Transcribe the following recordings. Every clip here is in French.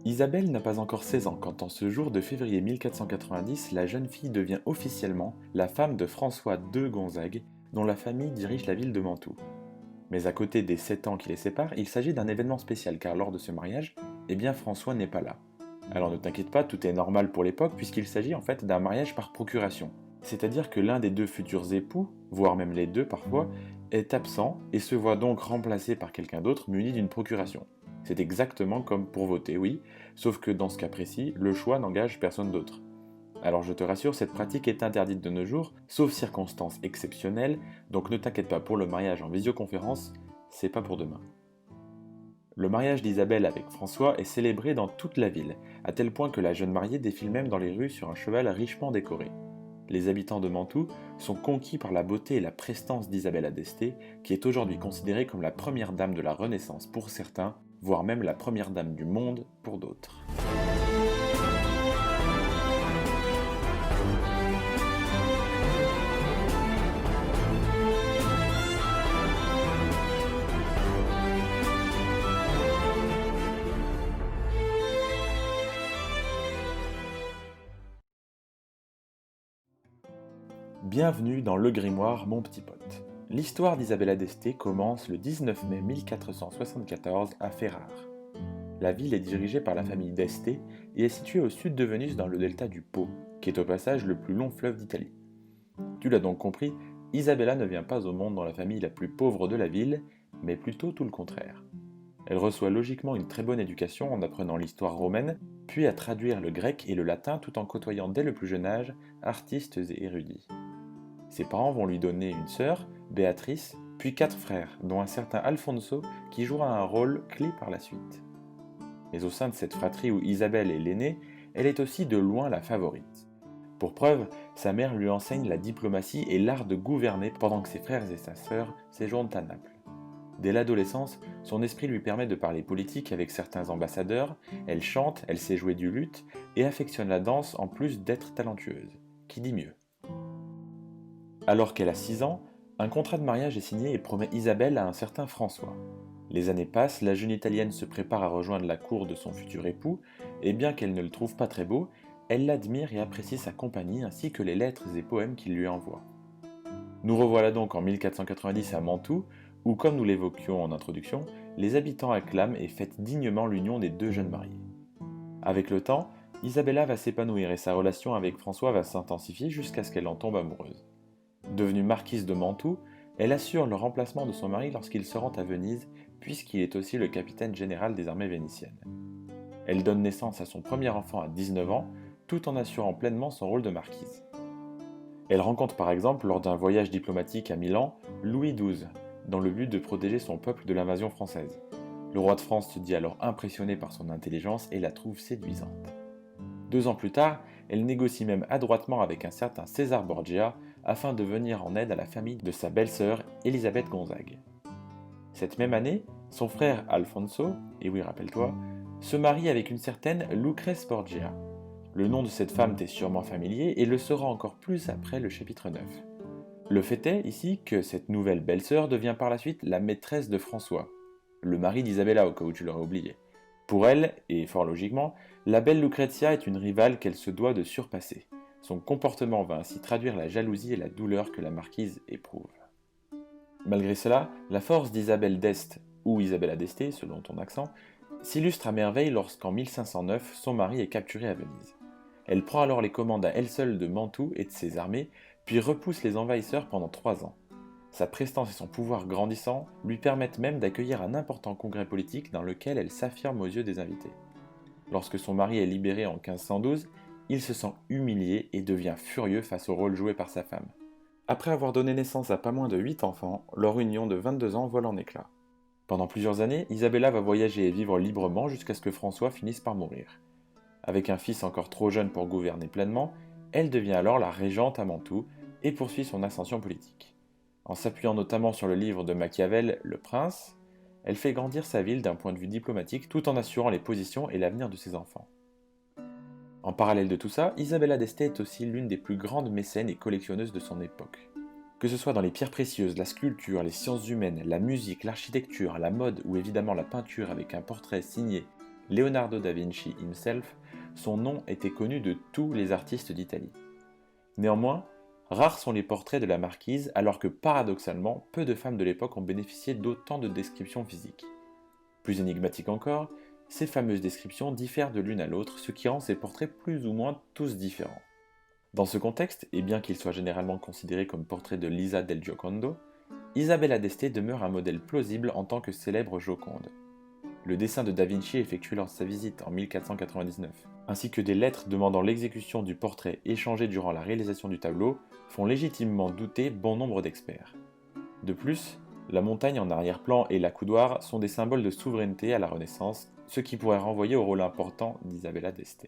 Isabelle n'a pas encore 16 ans quand en ce jour de février 1490, la jeune fille devient officiellement la femme de François de Gonzague, dont la famille dirige la ville de Mantoue. Mais à côté des 7 ans qui les séparent, il s'agit d'un événement spécial car lors de ce mariage, eh bien François n'est pas là. Alors ne t'inquiète pas, tout est normal pour l'époque puisqu'il s'agit en fait d'un mariage par procuration. C'est-à-dire que l'un des deux futurs époux, voire même les deux parfois, est absent et se voit donc remplacé par quelqu'un d'autre muni d'une procuration. C'est exactement comme pour voter, oui, sauf que dans ce cas précis, le choix n'engage personne d'autre. Alors je te rassure, cette pratique est interdite de nos jours, sauf circonstances exceptionnelles, donc ne t'inquiète pas pour le mariage en visioconférence, c'est pas pour demain. Le mariage d'Isabelle avec François est célébré dans toute la ville, à tel point que la jeune mariée défile même dans les rues sur un cheval richement décoré. Les habitants de Mantoue sont conquis par la beauté et la prestance d'Isabella d'Este, qui est aujourd'hui considérée comme la première dame de la Renaissance pour certains, voire même la première dame du monde pour d'autres. Bienvenue dans Le Grimoire, mon petit pote. L'histoire d'Isabella d'Este commence le 19 mai 1474 à Ferrare. La ville est dirigée par la famille d'Este et est située au sud de Venise dans le delta du Po, qui est au passage le plus long fleuve d'Italie. Tu l'as donc compris, Isabella ne vient pas au monde dans la famille la plus pauvre de la ville, mais plutôt tout le contraire. Elle reçoit logiquement une très bonne éducation en apprenant l'histoire romaine, puis à traduire le grec et le latin tout en côtoyant dès le plus jeune âge artistes et érudits. Ses parents vont lui donner une sœur, Béatrice, puis 4 frères, dont un certain Alfonso qui jouera un rôle clé par la suite. Mais au sein de cette fratrie où Isabelle est l'aînée, elle est aussi de loin la favorite. Pour preuve, sa mère lui enseigne la diplomatie et l'art de gouverner pendant que ses frères et sa sœur séjournent à Naples. Dès l'adolescence, son esprit lui permet de parler politique avec certains ambassadeurs, elle chante, elle sait jouer du luth et affectionne la danse en plus d'être talentueuse. Qui dit mieux? Alors qu'elle a 6 ans, un contrat de mariage est signé et promet Isabelle à un certain François. Les années passent, la jeune Italienne se prépare à rejoindre la cour de son futur époux, et bien qu'elle ne le trouve pas très beau, elle l'admire et apprécie sa compagnie ainsi que les lettres et poèmes qu'il lui envoie. Nous revoilà donc en 1490 à Mantoue, où, comme nous l'évoquions en introduction, les habitants acclament et fêtent dignement l'union des deux jeunes mariés. Avec le temps, Isabella va s'épanouir et sa relation avec François va s'intensifier jusqu'à ce qu'elle en tombe amoureuse. Devenue marquise de Mantoue, elle assure le remplacement de son mari lorsqu'il se rend à Venise, puisqu'il est aussi le capitaine général des armées vénitiennes. Elle donne naissance à son premier enfant à 19 ans, tout en assurant pleinement son rôle de marquise. Elle rencontre par exemple, lors d'un voyage diplomatique à Milan, Louis XII, dans le but de protéger son peuple de l'invasion française. Le roi de France se dit alors impressionné par son intelligence et la trouve séduisante. 2 ans plus tard, elle négocie même adroitement avec un certain César Borgia afin de venir en aide à la famille de sa belle-sœur Élisabeth Gonzague. Cette même année, son frère Alfonso, et oui rappelle-toi, se marie avec une certaine Lucrèce Borgia. Le nom de cette femme t'est sûrement familier et le sera encore plus après le chapitre 9. Le fait est ici que cette nouvelle belle-sœur devient par la suite la maîtresse de François, le mari d'Isabella au cas où tu l'aurais oublié. Pour elle, et fort logiquement, la belle Lucrezia est une rivale qu'elle se doit de surpasser. Son comportement va ainsi traduire la jalousie et la douleur que la marquise éprouve. Malgré cela, la force d'Isabelle d'Este, ou Isabella d'Este selon ton accent, s'illustre à merveille lorsqu'en 1509 son mari est capturé à Venise. Elle prend alors les commandes à elle seule de Mantoue et de ses armées, puis repousse les envahisseurs pendant 3 ans. Sa prestance et son pouvoir grandissant lui permettent même d'accueillir un important congrès politique dans lequel elle s'affirme aux yeux des invités. Lorsque son mari est libéré en 1512, il se sent humilié et devient furieux face au rôle joué par sa femme. Après avoir donné naissance à pas moins de 8 enfants, leur union de 22 ans vole en éclats. Pendant plusieurs années, Isabella va voyager et vivre librement jusqu'à ce que François finisse par mourir. Avec un fils encore trop jeune pour gouverner pleinement, elle devient alors la régente à Mantoue et poursuit son ascension politique. En s'appuyant notamment sur le livre de Machiavel, Le Prince, elle fait grandir sa ville d'un point de vue diplomatique tout en assurant les positions et l'avenir de ses enfants. En parallèle de tout ça, Isabella d'Este est aussi l'une des plus grandes mécènes et collectionneuses de son époque. Que ce soit dans les pierres précieuses, la sculpture, les sciences humaines, la musique, l'architecture, la mode ou évidemment la peinture avec un portrait signé Leonardo da Vinci himself, son nom était connu de tous les artistes d'Italie. Néanmoins, rares sont les portraits de la marquise, alors que paradoxalement, peu de femmes de l'époque ont bénéficié d'autant de descriptions physiques. Plus énigmatique encore, ces fameuses descriptions diffèrent de l'une à l'autre, ce qui rend ces portraits plus ou moins tous différents. Dans ce contexte, et bien qu'il soit généralement considéré comme portrait de Lisa del Giocondo, Isabella d'Este demeure un modèle plausible en tant que célèbre Joconde. Le dessin de Da Vinci effectué lors de sa visite en 1499, ainsi que des lettres demandant l'exécution du portrait échangées durant la réalisation du tableau, font légitimement douter bon nombre d'experts. De plus, la montagne en arrière-plan et l'accoudoir sont des symboles de souveraineté à la Renaissance, ce qui pourrait renvoyer au rôle important d'Isabella d'Este.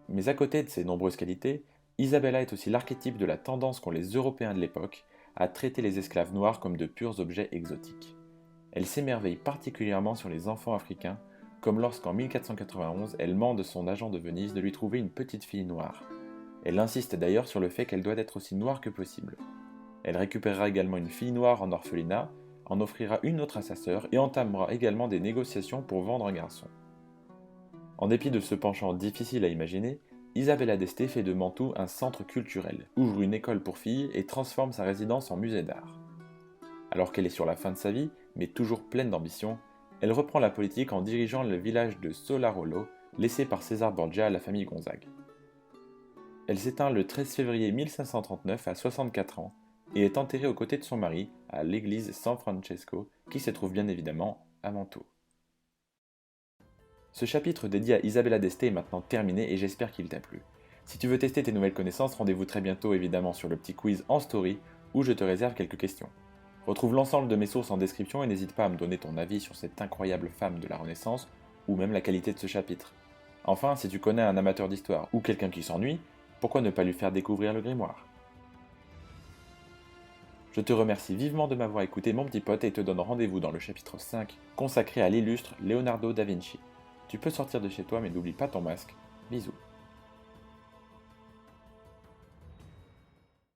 Mais à côté de ces nombreuses qualités, Isabella est aussi l'archétype de la tendance qu'ont les Européens de l'époque à traiter les esclaves noirs comme de purs objets exotiques. Elle s'émerveille particulièrement sur les enfants africains, comme lorsqu'en 1491 elle ment de son agent de Venise de lui trouver une petite fille noire. Elle insiste d'ailleurs sur le fait qu'elle doit être aussi noire que possible. Elle récupérera également une fille noire en orphelinat, en offrira une autre à sa sœur et entamera également des négociations pour vendre un garçon. En dépit de ce penchant difficile à imaginer, Isabella d'Este fait de Mantoue un centre culturel, ouvre une école pour filles et transforme sa résidence en musée d'art. Alors qu'elle est sur la fin de sa vie, mais toujours pleine d'ambition, elle reprend la politique en dirigeant le village de Solarolo, laissé par César Borgia à la famille Gonzague. Elle s'éteint le 13 février 1539 à 64 ans et est enterrée aux côtés de son mari à l'église San Francesco, qui se trouve bien évidemment à Mantoue. Ce chapitre dédié à Isabella d'Este est maintenant terminé et j'espère qu'il t'a plu. Si tu veux tester tes nouvelles connaissances, rendez-vous très bientôt évidemment sur le petit quiz en story où je te réserve quelques questions. Retrouve l'ensemble de mes sources en description et n'hésite pas à me donner ton avis sur cette incroyable femme de la Renaissance ou même la qualité de ce chapitre. Enfin, si tu connais un amateur d'histoire ou quelqu'un qui s'ennuie, pourquoi ne pas lui faire découvrir le grimoire ? Je te remercie vivement de m'avoir écouté mon petit pote et te donne rendez-vous dans le chapitre 5 consacré à l'illustre Leonardo da Vinci. Tu peux sortir de chez toi mais n'oublie pas ton masque. Bisous.